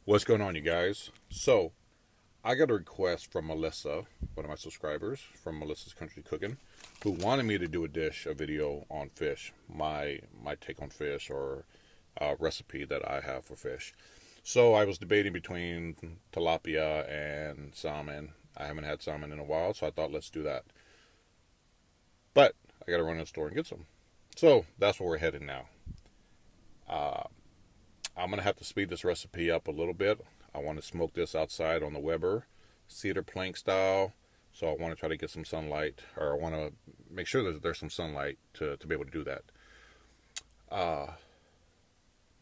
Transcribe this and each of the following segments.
What's going on, you guys? So, I got a request from Melissa, one of my subscribers from Melissa's Country Cooking, who wanted me to do a video on fish, my take on fish or recipe that I have for fish. So I was debating between tilapia and salmon. I haven't had salmon in a while, so I thought let's do that. But I got to run to the store and get some. So that's where we're headed now. Uh, I'm gonna have to speed this recipe up a little bit. I want to smoke this outside on the Weber, cedar plank style. So I want to try to get some sunlight, or I want to make sure that there's some sunlight to be able to do that. Uh,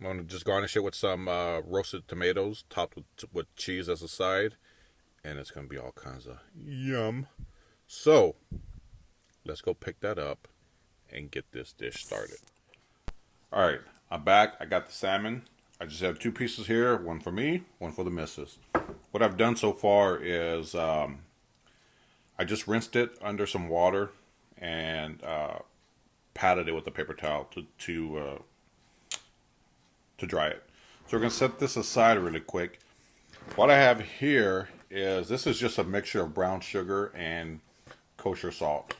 I'm gonna just garnish it with some roasted tomatoes, topped with cheese as a side, and it's gonna be all kinds of yum. So let's go pick that up and get this dish started. All right, I'm back. I got the salmon. I just have two pieces here, one for me, one for the missus. What I've done so far is I just rinsed it under some water and patted it with a paper towel to dry it. So we're gonna set this aside really quick. What I have here is this is just a mixture of brown sugar and kosher salt,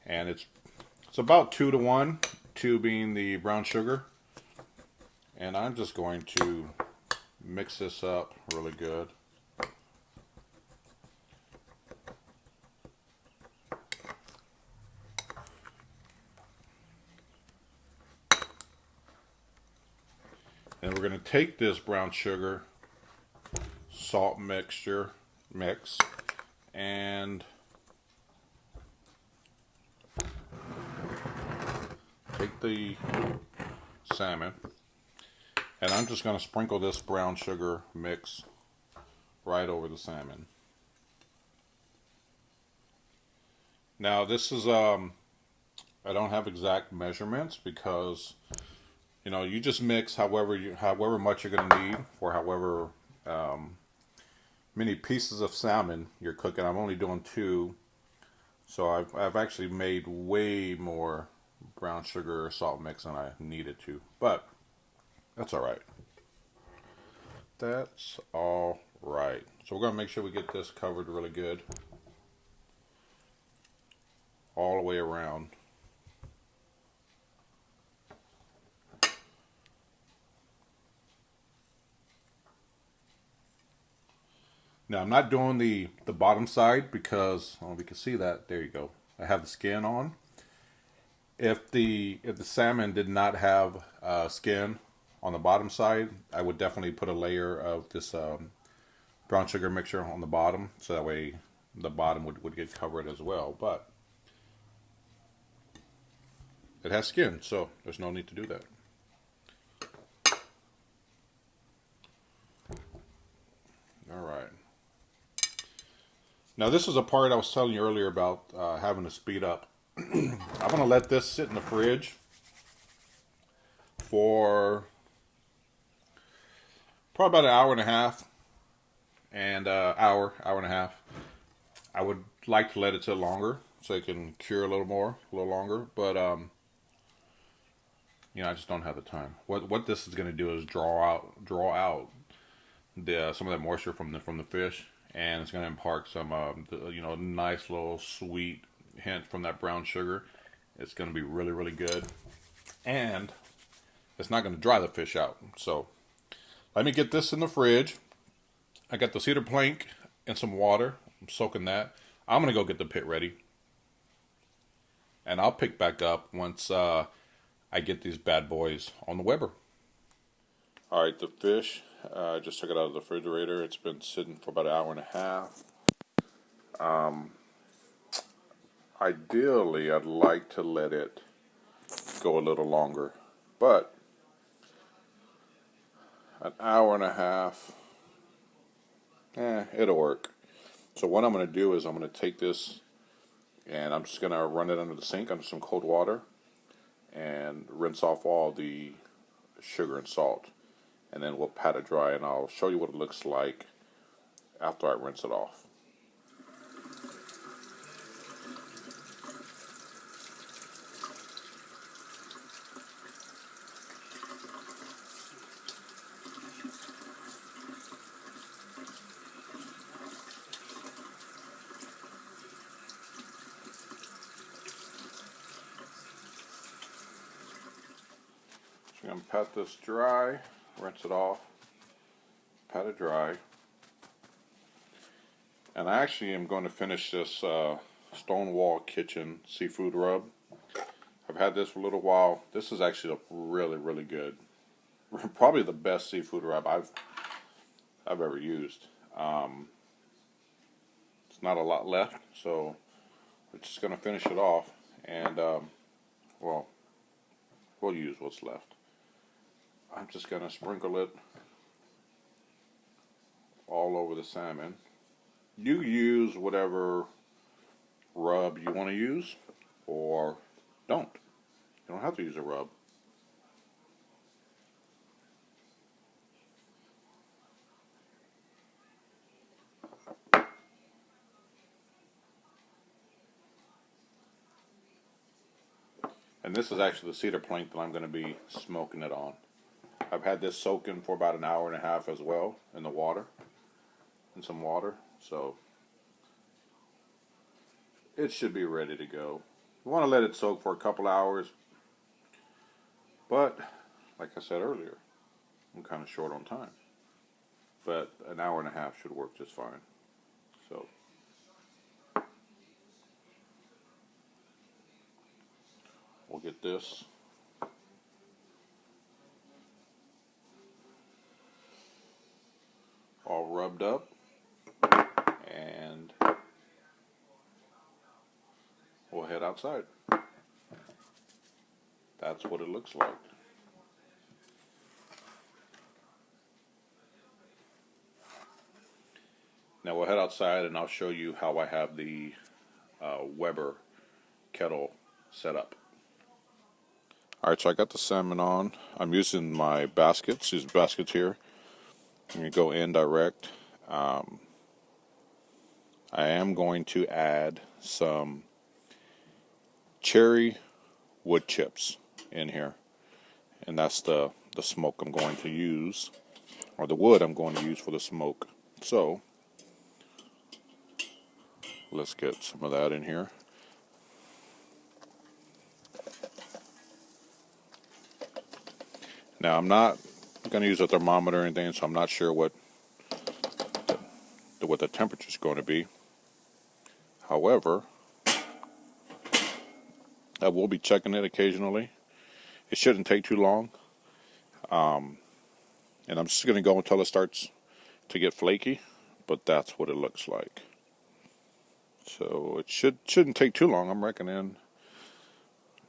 and it's about 2 to 1, 2 being the brown sugar. And I'm just going to mix this up really good. And we're going to take this brown sugar salt mix and take the salmon, and I'm just going to sprinkle this brown sugar mix right over the salmon. Now this is I don't have exact measurements because you just mix however much you're going to need for however many pieces of salmon you're cooking. I'm only doing 2, so I've actually made way more brown sugar or salt mix than I needed to, but that's all right. That's all right. So we're gonna make sure we get this covered really good all the way around. Now I'm not doing the bottom side because we can see that. There you go. I have the skin on. If the salmon did not have skin on the bottom side, I would definitely put a layer of this brown sugar mixture on the bottom, so that way the bottom would get covered as well. But it has skin, so there's no need to do that. All right. Now this is a part I was telling you earlier about having to speed up. I'm going to let this sit in the fridge for probably about an hour and a half, and hour and a half. I would like to let it sit longer so it can cure a little longer, but I just don't have the time. What this is going to do is draw out the some of that moisture from the fish, and it's going to impart some nice little sweet hint from that brown sugar. It's going to be really, really good, and it's not going to dry the fish out. So let me get this in the fridge. I got the cedar plank and some water. I'm soaking that. I'm going to go get the pit ready, and I'll pick back up once I get these bad boys on the Weber. All right, the fish, I just took it out of the refrigerator. It's been sitting for about an hour and a half. Ideally, I'd like to let it go a little longer, but an hour and a half, it'll work. So what I'm going to do is I'm going to take this and I'm just going to run it under the sink under some cold water and rinse off all the sugar and salt. And then we'll pat it dry, and I'll show you what it looks like after I rinse it off. I'm going to pat this dry, rinse it off, pat it dry. And I actually am going to finish this Stonewall Kitchen seafood rub. I've had this for a little while. This is actually really, really good. Probably the best seafood rub I've ever used. It's not a lot left, so we're just going to finish it off, and well, we'll use what's left. I'm just going to sprinkle it all over the salmon. You use whatever rub you want to use, or don't. You don't have to use a rub. And this is actually the cedar plank that I'm going to be smoking it on. I've had this soaking for about an hour and a half as well in the water, in some water, so it should be ready to go. You want to let it soak for a couple hours, but like I said earlier, I'm kind of short on time. But an hour and a half should work just fine. So we'll get this all rubbed up, and we'll head outside. That's what it looks like. Now we'll head outside and I'll show you how I have the Weber kettle set up. Alright, so I got the salmon on. I'm using my baskets, these baskets here. I'm going to go in direct. I am going to add some cherry wood chips in here. And that's the smoke I'm going to use, or the wood I'm going to use for the smoke. So let's get some of that in here. Now I'm not going to use a thermometer or anything, so I'm not sure what the temperature is going to be. However, I will be checking it occasionally. It shouldn't take too long. And I'm just going to go until it starts to get flaky, but that's what it looks like. So it shouldn't take too long. I'm reckoning,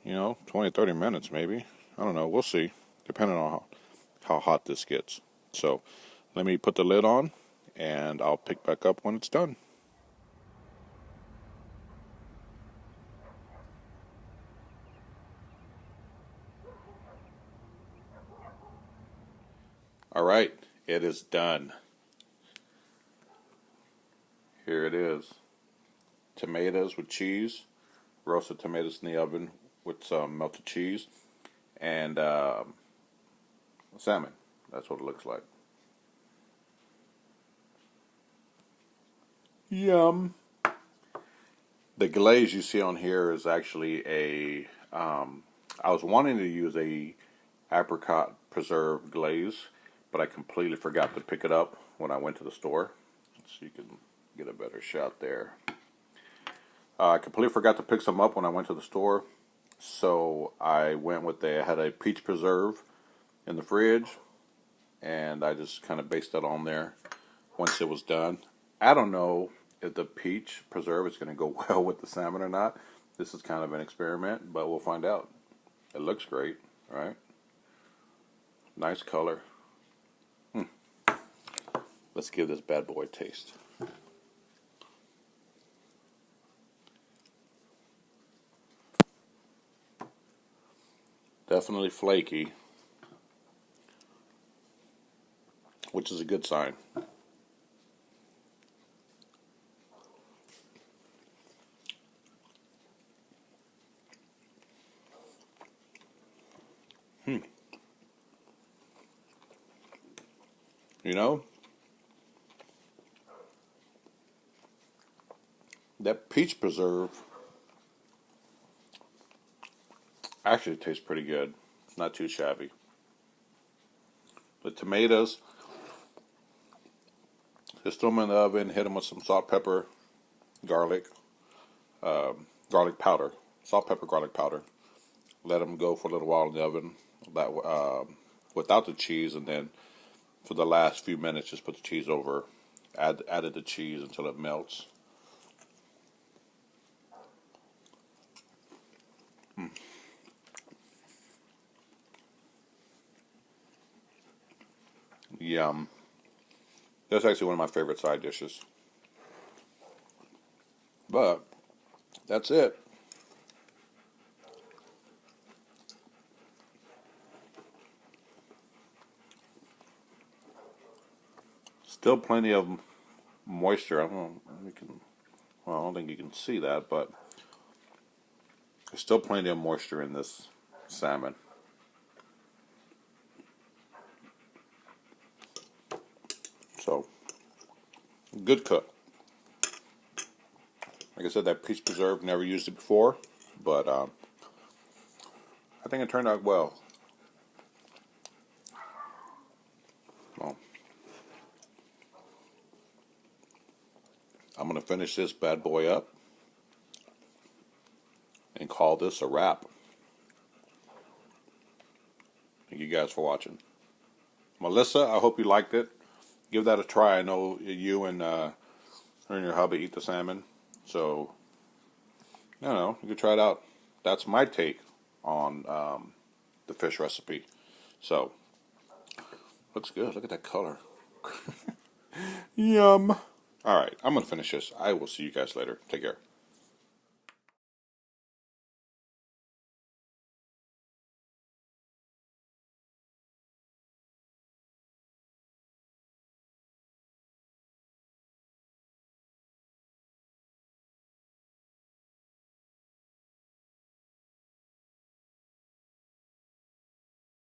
20, 30 minutes maybe. I don't know. We'll see, depending on how hot this gets. So let me put the lid on, and I'll pick back up when it's done. All right, it is done. Here it is. Tomatoes with cheese, roasted tomatoes in the oven with some melted cheese, and salmon. That's what it looks like. Yum. The glaze you see on here is actually I was wanting to use a apricot preserve glaze, but I completely forgot to pick it up when I went to the store. So you can get a better shot there. I completely forgot to pick some up when I went to the store, so I went with I had a peach preserve in the fridge, and I just kind of based that on there once it was done. I don't know if the peach preserve is going to go well with the salmon or not. This is kind of an experiment, but we'll find out. It looks great, right? Nice color. Let's give this bad boy a taste. Definitely flaky, which is a good sign. That peach preserve actually tastes pretty good. It's not too shabby. the tomatoes. Just throw them in the oven, hit them with some salt, pepper, garlic, garlic powder, salt, pepper, garlic powder. Let them go for a little while in the oven, without the cheese, and then for the last few minutes, just put the cheese over. Added the cheese until it melts. Yum. That's actually one of my favorite side dishes. But that's it. Still plenty of moisture. I don't know. Well, I don't think you can see that, but there's still plenty of moisture in this salmon. So, good cook. Like I said, that peach preserve, never used it before, but I think it turned out well. Well, I'm going to finish this bad boy up and call this a wrap. Thank you guys for watching. Melissa, I hope you liked it. Give that a try. I know you and her and your hubby eat the salmon, so I don't know, you can try it out. That's my take on the fish recipe. So, looks good. Look at that color. Yum. Alright, I'm going to finish this. I will see you guys later. Take care.